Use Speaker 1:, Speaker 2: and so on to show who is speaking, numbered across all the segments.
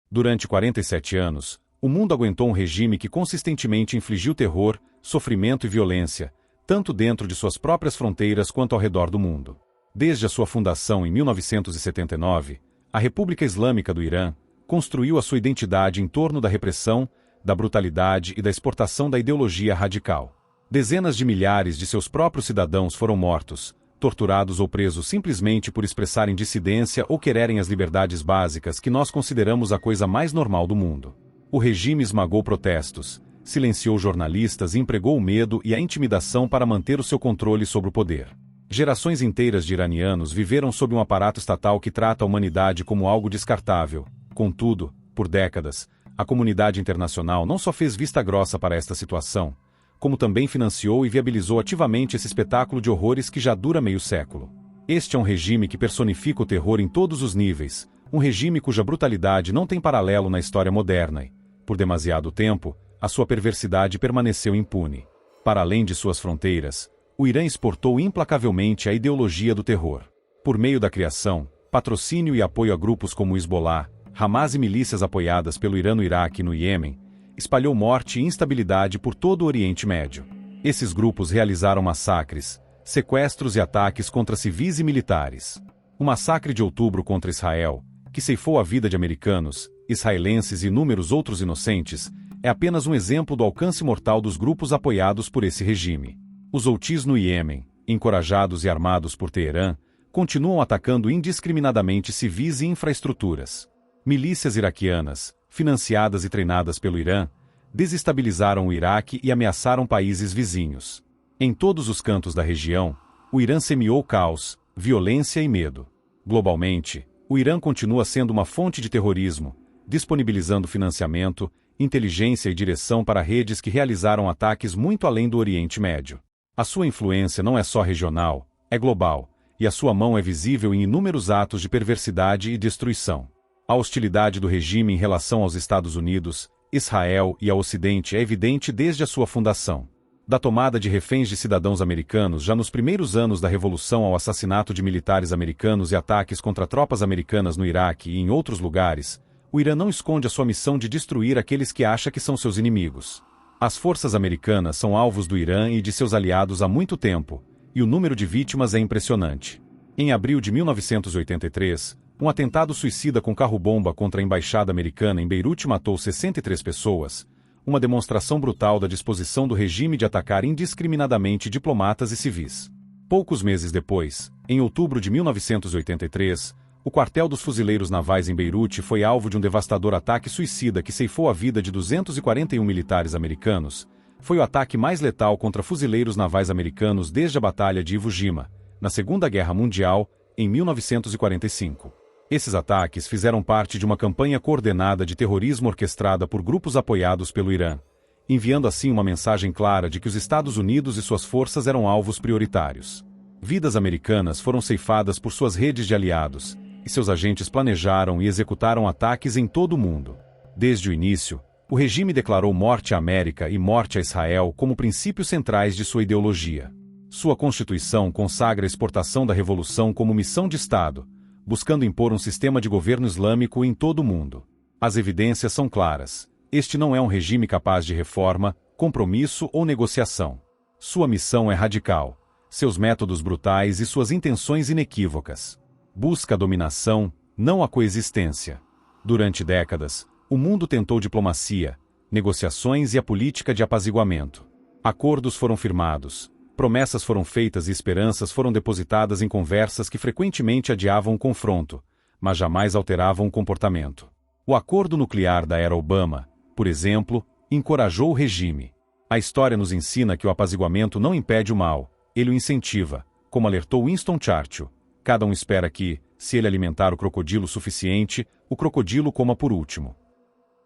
Speaker 1: Durante 47 anos, o mundo aguentou um regime que consistentemente infligiu terror, sofrimento e violência, tanto dentro de suas próprias fronteiras quanto ao redor do mundo. Desde a sua fundação em 1979, a República Islâmica do Irã construiu a sua identidade em torno da repressão, da brutalidade e da exportação da ideologia radical. Dezenas de milhares de seus próprios cidadãos foram mortos, torturados ou presos simplesmente por expressarem dissidência ou quererem as liberdades básicas que nós consideramos a coisa mais normal do mundo. O regime esmagou protestos, silenciou jornalistas e empregou o medo e a intimidação para manter o seu controle sobre o poder. Gerações inteiras de iranianos viveram sob um aparato estatal que trata a humanidade como algo descartável. Contudo, por décadas, a comunidade internacional não só fez vista grossa para esta situação, como também financiou e viabilizou ativamente esse espetáculo de horrores que já dura meio século. Este é um regime que personifica o terror em todos os níveis, um regime cuja brutalidade não tem paralelo na história moderna e, por demasiado tempo, a sua perversidade permaneceu impune. Para além de suas fronteiras, o Irã exportou implacavelmente a ideologia do terror. Por meio da criação, patrocínio e apoio a grupos como o Hezbollah, Hamas e milícias apoiadas pelo Irã no Iraque e no Iêmen, espalhou morte e instabilidade por todo o Oriente Médio. Esses grupos realizaram massacres, sequestros e ataques contra civis e militares. O massacre de outubro contra Israel, que ceifou a vida de americanos, israelenses e inúmeros outros inocentes, é apenas um exemplo do alcance mortal dos grupos apoiados por esse regime. Os Houthis no Iêmen, encorajados e armados por Teherã, continuam atacando indiscriminadamente civis e infraestruturas. Milícias iraquianas, financiadas e treinadas pelo Irã, desestabilizaram o Iraque e ameaçaram países vizinhos. Em todos os cantos da região, o Irã semeou caos, violência e medo. Globalmente, o Irã continua sendo uma fonte de terrorismo, disponibilizando financiamento, inteligência e direção para redes que realizaram ataques muito além do Oriente Médio. A sua influência não é só regional, é global, e a sua mão é visível em inúmeros atos de perversidade e destruição. A hostilidade do regime em relação aos Estados Unidos, Israel e ao Ocidente é evidente desde a sua fundação. Da tomada de reféns de cidadãos americanos já nos primeiros anos da Revolução ao assassinato de militares americanos e ataques contra tropas americanas no Iraque e em outros lugares, o Irã não esconde a sua missão de destruir aqueles que acha que são seus inimigos. As forças americanas são alvos do Irã e de seus aliados há muito tempo, e o número de vítimas é impressionante. Em abril de 1983, um atentado suicida com carro-bomba contra a embaixada americana em Beirute matou 63 pessoas, uma demonstração brutal da disposição do regime de atacar indiscriminadamente diplomatas e civis. Poucos meses depois, em outubro de 1983, o quartel dos fuzileiros navais em Beirute foi alvo de um devastador ataque suicida que ceifou a vida de 241 militares americanos. Foi o ataque mais letal contra fuzileiros navais americanos desde a Batalha de Iwo Jima, na Segunda Guerra Mundial, em 1945. Esses ataques fizeram parte de uma campanha coordenada de terrorismo orquestrada por grupos apoiados pelo Irã, enviando assim uma mensagem clara de que os Estados Unidos e suas forças eram alvos prioritários. Vidas americanas foram ceifadas por suas redes de aliados, e seus agentes planejaram e executaram ataques em todo o mundo. Desde o início, o regime declarou morte à América e morte a Israel como princípios centrais de sua ideologia. Sua Constituição consagra a exportação da revolução como missão de Estado, buscando impor um sistema de governo islâmico em todo o mundo. As evidências são claras. Este não é um regime capaz de reforma, compromisso ou negociação. Sua missão é radical, seus métodos brutais e suas intenções inequívocas. Busca a dominação, não a coexistência. Durante décadas, o mundo tentou diplomacia, negociações e a política de apaziguamento. Acordos foram firmados, promessas foram feitas e esperanças foram depositadas em conversas que frequentemente adiavam o confronto, mas jamais alteravam o comportamento. O acordo nuclear da era Obama, por exemplo, encorajou o regime. A história nos ensina que o apaziguamento não impede o mal, ele o incentiva, como alertou Winston Churchill. Cada um espera que, se ele alimentar o crocodilo o suficiente, o crocodilo coma por último.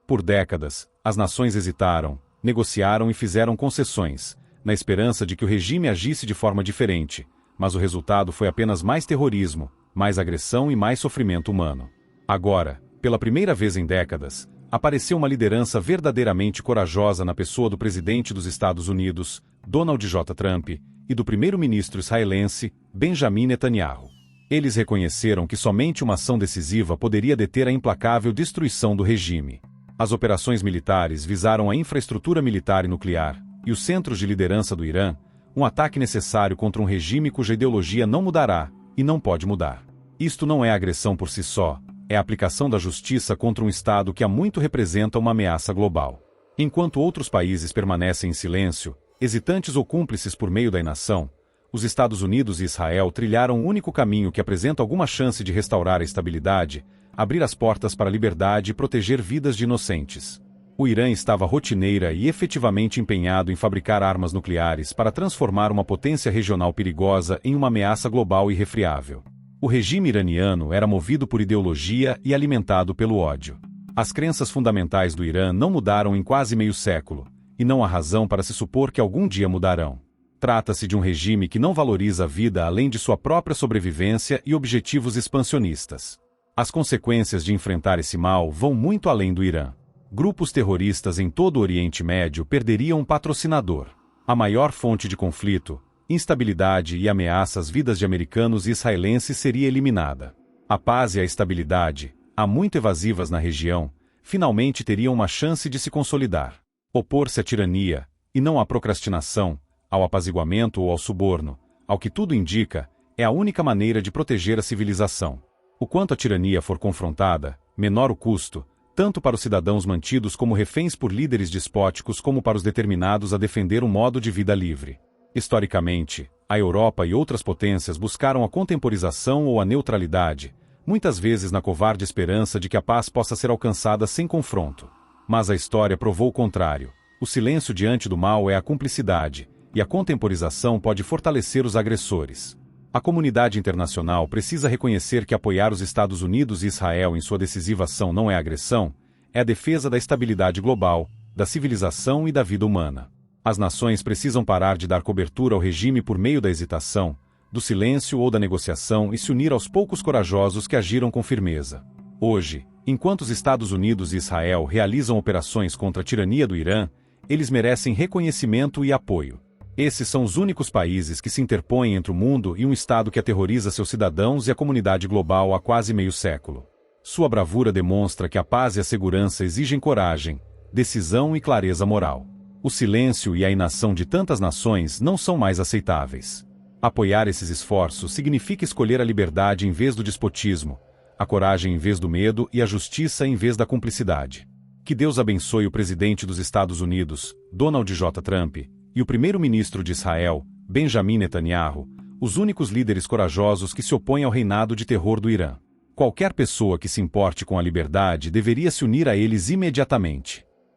Speaker 1: Por décadas, as nações hesitaram, negociaram e fizeram concessões, na esperança de que o regime agisse de forma diferente, mas o resultado foi apenas mais terrorismo, mais agressão e mais sofrimento humano. Agora, pela primeira vez em décadas, apareceu uma liderança verdadeiramente corajosa na pessoa do presidente dos Estados Unidos, Donald J. Trump, e do primeiro-ministro israelense, Benjamin Netanyahu. Eles reconheceram que somente uma ação decisiva poderia deter a implacável destruição do regime. As operações militares visaram a infraestrutura militar e nuclear, e os centros de liderança do Irã, um ataque necessário contra um regime cuja ideologia não mudará, e não pode mudar. Isto não é agressão por si só, é a aplicação da justiça contra um Estado que há muito representa uma ameaça global. Enquanto outros países permanecem em silêncio, hesitantes ou cúmplices por meio da inação, os Estados Unidos e Israel trilharam o único caminho que apresenta alguma chance de restaurar a estabilidade, abrir as portas para a liberdade e proteger vidas de inocentes. O Irã estava rotineira e efetivamente empenhado em fabricar armas nucleares para transformar uma potência regional perigosa em uma ameaça global irrefreável. O regime iraniano era movido por ideologia e alimentado pelo ódio. As crenças fundamentais do Irã não mudaram em quase meio século, e não há razão para se supor que algum dia mudarão. Trata-se de um regime que não valoriza a vida além de sua própria sobrevivência e objetivos expansionistas. As consequências de enfrentar esse mal vão muito além do Irã. Grupos terroristas em todo o Oriente Médio perderiam um patrocinador. A maior fonte de conflito, instabilidade e ameaça às vidas de americanos e israelenses seria eliminada. A paz e a estabilidade, há muito evasivas na região, finalmente teriam uma chance de se consolidar. Opor-se à tirania, e não à procrastinação, ao apaziguamento ou ao suborno, ao que tudo indica, é a única maneira de proteger a civilização. O quanto a tirania for confrontada, menor o custo, tanto para os cidadãos mantidos como reféns por líderes despóticos como para os determinados a defender um modo de vida livre. Historicamente, a Europa e outras potências buscaram a contemporização ou a neutralidade, muitas vezes na covarde esperança de que a paz possa ser alcançada sem confronto. Mas a história provou o contrário. O silêncio diante do mal é a cumplicidade, e a contemporização pode fortalecer os agressores. A comunidade internacional precisa reconhecer que apoiar os Estados Unidos e Israel em sua decisiva ação não é agressão, é a defesa da estabilidade global, da civilização e da vida humana. As nações precisam parar de dar cobertura ao regime por meio da hesitação, do silêncio ou da negociação e se unir aos poucos corajosos que agiram com firmeza. Hoje, enquanto os Estados Unidos e Israel realizam operações contra a tirania do Irã, eles merecem reconhecimento e apoio. Esses são os únicos países que se interpõem entre o mundo e um Estado que aterroriza seus cidadãos e a comunidade global há quase meio século. Sua bravura demonstra que a paz e a segurança exigem coragem, decisão e clareza moral. O silêncio e a inação de tantas nações não são mais aceitáveis. Apoiar esses esforços significa escolher a liberdade em vez do despotismo, a coragem em vez do medo e a justiça em vez da cumplicidade. Que Deus abençoe o presidente dos Estados Unidos, Donald J. Trump, e o primeiro-ministro de Israel, Benjamin Netanyahu, os únicos líderes corajosos que se opõem ao reinado de terror do Irã. Qualquer pessoa que se importe com a liberdade deveria se unir a eles imediatamente.